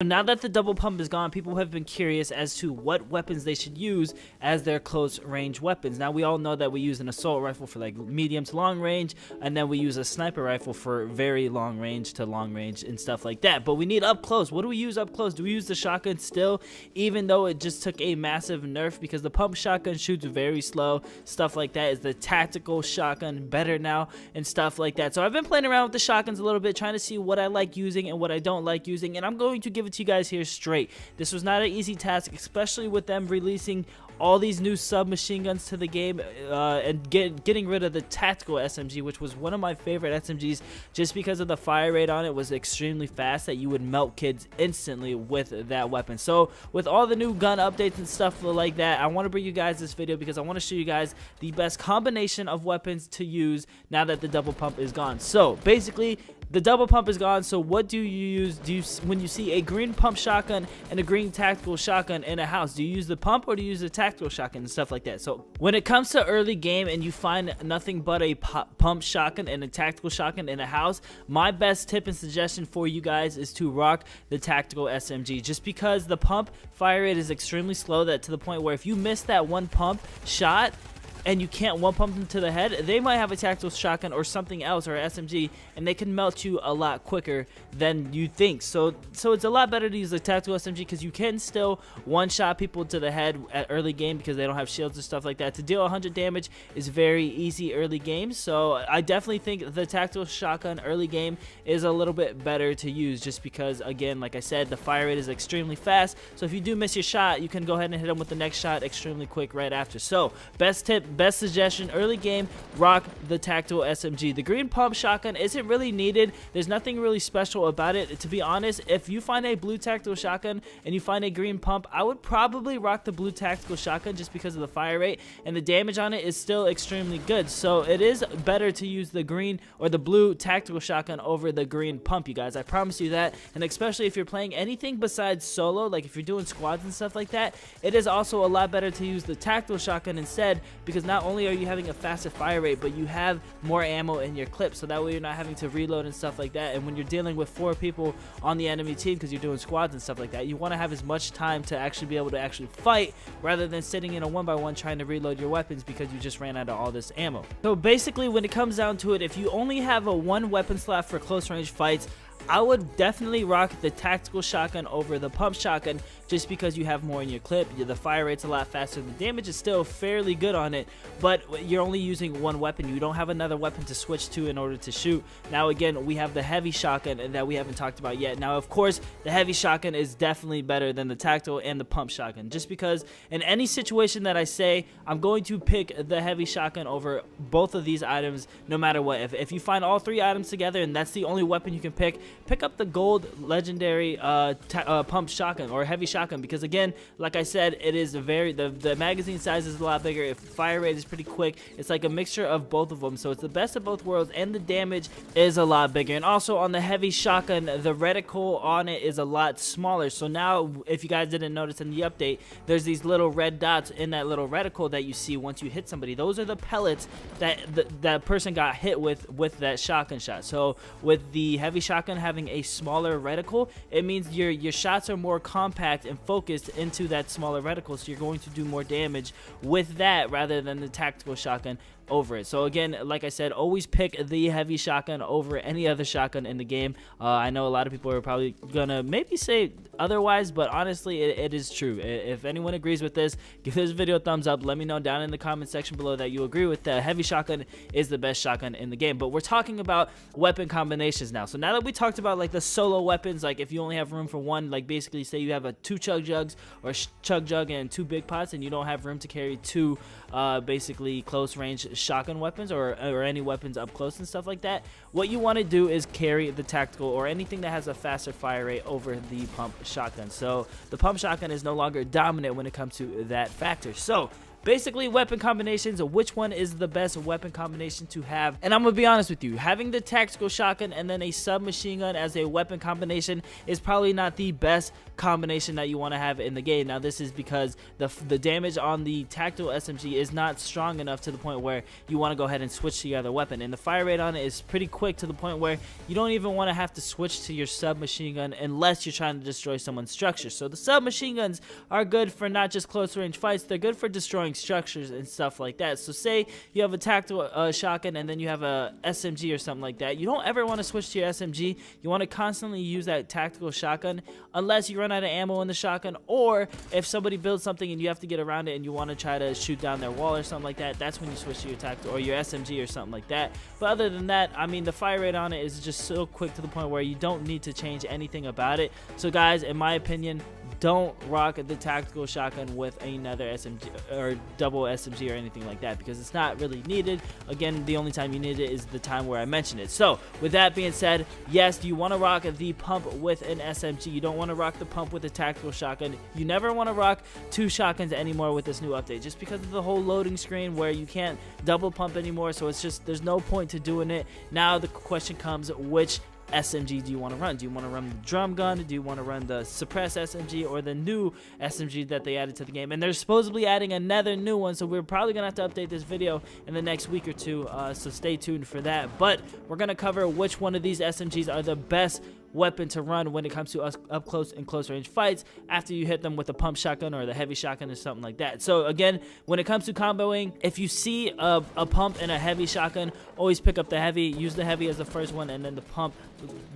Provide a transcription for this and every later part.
So now that the double pump is gone, people have been curious as to what weapons they should use as their close range weapons. Now we all know that we use an assault rifle for like medium to long range, and then we use a sniper rifle for very long range to long range and stuff like that. But we need up close. What do we use up close? Do we use the shotgun still, even though it just took a massive nerf? Because the pump shotgun shoots very slow, stuff like that. Is the tactical shotgun better now and stuff like that? So I've been playing around with the shotguns a little bit, trying to see what I like using and what I don't like using, and I'm going to give it to you guys here straight. This was not an easy task, especially with them releasing all these new submachine guns to the game and getting rid of the tactical SMG, which was one of my favorite SMGs just because of the fire rate on it was extremely fast, that you would melt kids instantly with that weapon. So with all the new gun updates and stuff like that, I want to bring you guys this video because I want to show you guys the best combination of weapons to use now that the double pump is gone. So basically, the double pump is gone. So what do you use? When you see a green pump shotgun and a green tactical shotgun in a house, do you use the pump or do you use the tactical shotgun and stuff like that? So when it comes to early game and you find nothing but a pump shotgun and a tactical shotgun in a house, my best tip and suggestion for you guys is to rock the tactical SMG, just because the pump fire rate is extremely slow, that to the point where if you miss that one pump shot and you can't one pump them to the head, they might have a tactical shotgun or something else, or an SMG, and they can melt you a lot quicker than you think. So it's a lot better to use the tactical SMG because you can still one shot people to the head at early game because they don't have shields and stuff like that. To deal 100 damage is very easy early game, so I definitely think the tactical shotgun early game is a little bit better to use, just because, again, like I said, the fire rate is extremely fast. So if you do miss your shot, you can go ahead and hit them with the next shot extremely quick right after. So best tip, best suggestion, early game, rock the tactical SMG. The green pump shotgun isn't really needed. There's nothing really special about it. To be honest, if you find a blue tactical shotgun and you find a green pump, I would probably rock the blue tactical shotgun just because of the fire rate, and the damage on it is still extremely good. So it is better to use the green or the blue tactical shotgun over the green pump, you guys. I promise you that. And especially if you're playing anything besides solo, like if you're doing squads and stuff like that, it is also a lot better to use the tactical shotgun instead, because not only are you having a faster fire rate, but you have more ammo in your clip, so that way you're not having to reload and stuff like that. And when you're dealing with 4 people on the enemy team, because you're doing squads and stuff like that, you want to have as much time to actually be able to actually fight, rather than sitting in a 1x1 trying to reload your weapons because you just ran out of all this ammo. So basically, when it comes down to it, if you only have a 1 weapon slot for close range fights, I would definitely rock the tactical shotgun over the pump shotgun, just because you have more in your clip. The fire rate's a lot faster. The damage is still fairly good on it, but you're only using 1 weapon. You don't have another weapon to switch to in order to shoot. Now again, we have the heavy shotgun that we haven't talked about yet. Now of course, the heavy shotgun is definitely better than the tactical and the pump shotgun, just because in any situation that I say, I'm going to pick the heavy shotgun over both of these items no matter what. If you find all 3 items together and that's the only weapon you can pick up the gold legendary pump shotgun or heavy shotgun, because again, like I said, it is the magazine size is a lot bigger. If fire rate is pretty quick, it's like a mixture of both of them, so it's the best of both worlds, and the damage is a lot bigger. And also on the heavy shotgun, the reticle on it is a lot smaller. So now, if you guys didn't notice in the update, there's these little red dots in that little reticle that you see once you hit somebody. Those are the pellets that that person got hit with that shotgun shot. So with the heavy shotgun having a smaller reticle, it means your shots are more compact and focused into that smaller reticle, so you're going to do more damage with that rather than the tactical shotgun over it. So again, like I said, always pick the heavy shotgun over any other shotgun in the game. I know a lot of people are probably gonna maybe say otherwise, but honestly, it is true. If anyone agrees with this, give this video a thumbs up. Let me know down in the comment section below that you agree with the heavy shotgun is the best shotgun in the game. But we're talking about weapon combinations now. So now that we talked about like the solo weapons, like if you only have room for 1, like basically say you have 2 chug jugs or chug jug and 2 big pots, and you don't have room to carry 2 basically close range shotgun weapons or any weapons up close and stuff like that, what you want to do is carry the tactical or anything that has a faster fire rate over the pump shotgun. So the pump shotgun is no longer dominant when it comes to that factor. So basically weapon combinations, which one is the best weapon combination to have. And I'm gonna be honest with you, having the tactical shotgun and then a submachine gun as a weapon combination is probably not the best combination that you want to have in the game. Now this is because the damage on the tactical SMG is not strong enough to the point where you want to go ahead and switch to your other weapon, and the fire rate on it is pretty quick to the point where you don't even want to have to switch to your submachine gun unless you're trying to destroy someone's structure. So the submachine guns are good for not just close range fights, they're good for destroying structures and stuff like that. So say you have a tactical shotgun and then you have a SMG or something like that, you don't ever want to switch to your SMG. You want to constantly use that tactical shotgun unless you run out of ammo in the shotgun, or if somebody builds something and you have to get around it and you want to try to shoot down their wall or something like that, that's when you switch to your tactical or your SMG or something like that. But other than that, I mean, the fire rate on it is just so quick to the point where you don't need to change anything about it. So guys, in my opinion, don't rock the tactical shotgun with another SMG or double SMG or anything like that, because it's not really needed. Again, the only time you need it is the time where I mention it. So with that being said, yes, you want to rock the pump with an SMG. You don't want to rock the pump with a tactical shotgun. You never want to rock two shotguns anymore with this new update, just because of the whole loading screen where you can't double pump anymore. So it's just, there's no point to doing it. Now the question comes, which SMG do you want to run? Do you want to run the drum gun? Do you want to run the suppress SMG or the new SMG that they added to the game? And they're supposedly adding another new one, so we're probably gonna have to update this video in the next week or two, so stay tuned for that. But we're gonna cover which one of these SMGs are the best weapon to run when it comes to up close and close range fights after you hit them with the pump shotgun or the heavy shotgun or something like that. So again, when it comes to comboing, if you see a pump and a heavy shotgun, always pick up the heavy. Use the heavy as the first one, and then the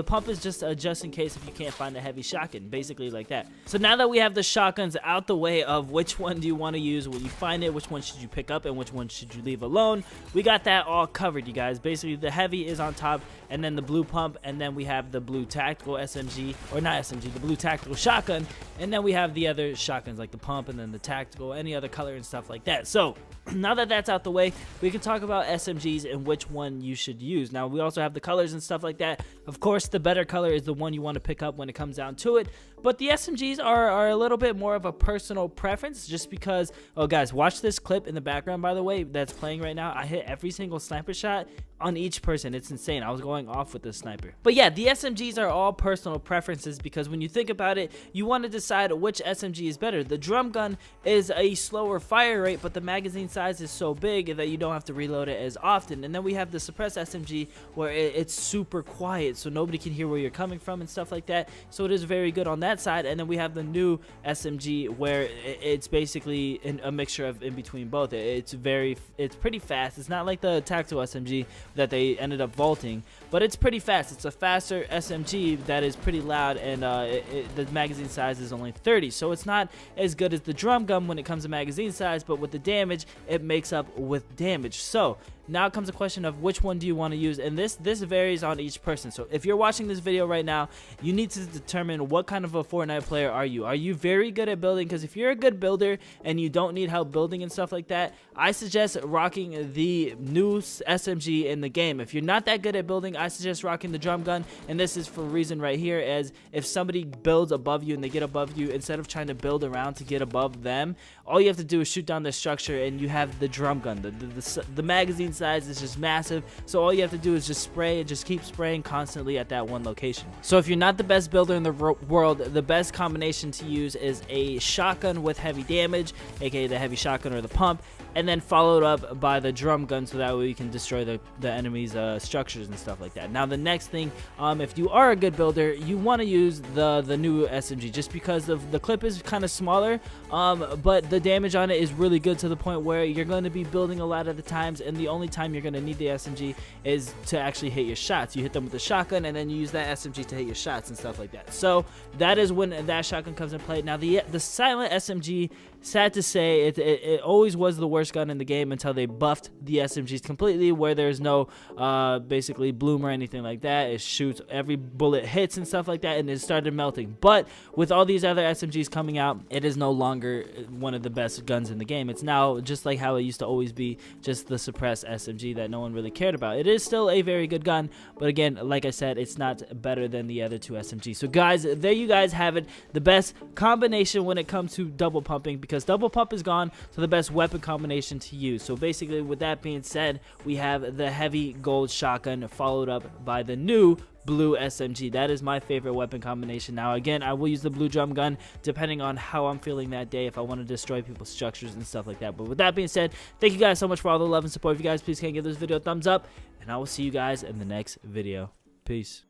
pump is just in case if you can't find the heavy shotgun, basically like that. So now that we have the shotguns out the way of which one do you want to use when you find it, which one should you pick up and which one should you leave alone, we got that all covered, you guys. Basically the heavy is on top, and then the blue pump, and then we have the blue tactical SMG, or not SMG, the blue tactical shotgun, and then we have the other shotguns like the pump and then the tactical, any other color and stuff like that. So now that that's out the way, we can talk about SMGs and which one you should use. Now we also have the colors and stuff like that. Of course, the better color is the one you want to pick up when it comes down to it, but the SMGs are a little bit more of a personal preference, just because, oh guys, watch this clip in the background, by the way, that's playing right now. I hit every single sniper shot on each person. It's insane. I was going off with this sniper. But yeah, the SMGs are all personal preferences, because when you think about it, you want to decide which SMG is better. The drum gun is a slower fire rate, but the magazine size is so big that you don't have to reload it as often. And then we have the suppress SMG, where it's super quiet, so nobody can hear where you're coming from and stuff like that. So it is very good on that side. And then we have the new SMG, where it's basically a mixture of in between both. It's pretty fast. It's not like the tactical SMG that they ended up vaulting, but it's pretty fast. It's a faster SMG that is pretty loud, and the magazine size is only 30, so it's not as good as the drum gun when it comes to magazine size, but with the damage, it makes up with damage. So now comes the question of which one do you want to use, and this varies on each person. So if you're watching this video right now, you need to determine what kind of a Fortnite player are you. Are you very good at building? Because if you're a good builder and you don't need help building and stuff like that, I suggest rocking the new SMG in the game. If you're not that good at building, I suggest rocking the drum gun, and this is for a reason right here, as if somebody builds above you and they get above you, instead of trying to build around to get above them, all you have to do is shoot down the structure, and you have the drum gun. The magazine size is just massive, so all you have to do is just spray and just keep spraying constantly at that one location. So if you're not the best builder in the world, the best combination to use is a shotgun with heavy damage, aka the heavy shotgun or the pump, and then followed up by the drum gun, so that way you can destroy the enemy's structures and stuff like that. Now the next thing, if you are a good builder, you want to use the new SMG, just because of the clip is kind of smaller, but the damage on it is really good, to the point where you're going to be building a lot of the times, and the only time you're going to need the SMG is to actually hit your shots. You hit them with the shotgun, and then you use that SMG to hit your shots and stuff like that. So that is when that shotgun comes in play. Now the silent SMG, sad to say, it always was the worst worst gun in the game until they buffed the SMGs completely, where there's no basically bloom or anything like that. It shoots, every bullet hits and stuff like that, and it started melting. But with all these other SMGs coming out, it is no longer one of the best guns in the game. It's now just like how it used to always be, just the suppressed SMG that no one really cared about. It is still a very good gun, but again, like I said, it's not better than the other two SMGs. So guys, there you guys have it, the best combination when it comes to double pumping, because double pump is gone, so the best weapon combination to use. So basically, with that being said, we have the heavy gold shotgun followed up by the new blue SMG. That is my favorite weapon combination. Now again, I will use the blue drum gun depending on how I'm feeling that day, if I want to destroy people's structures and stuff like that. But with that being said, thank you guys so much for all the love and support. If you guys please can give this video a thumbs up, and I will see you guys in the next video. Peace.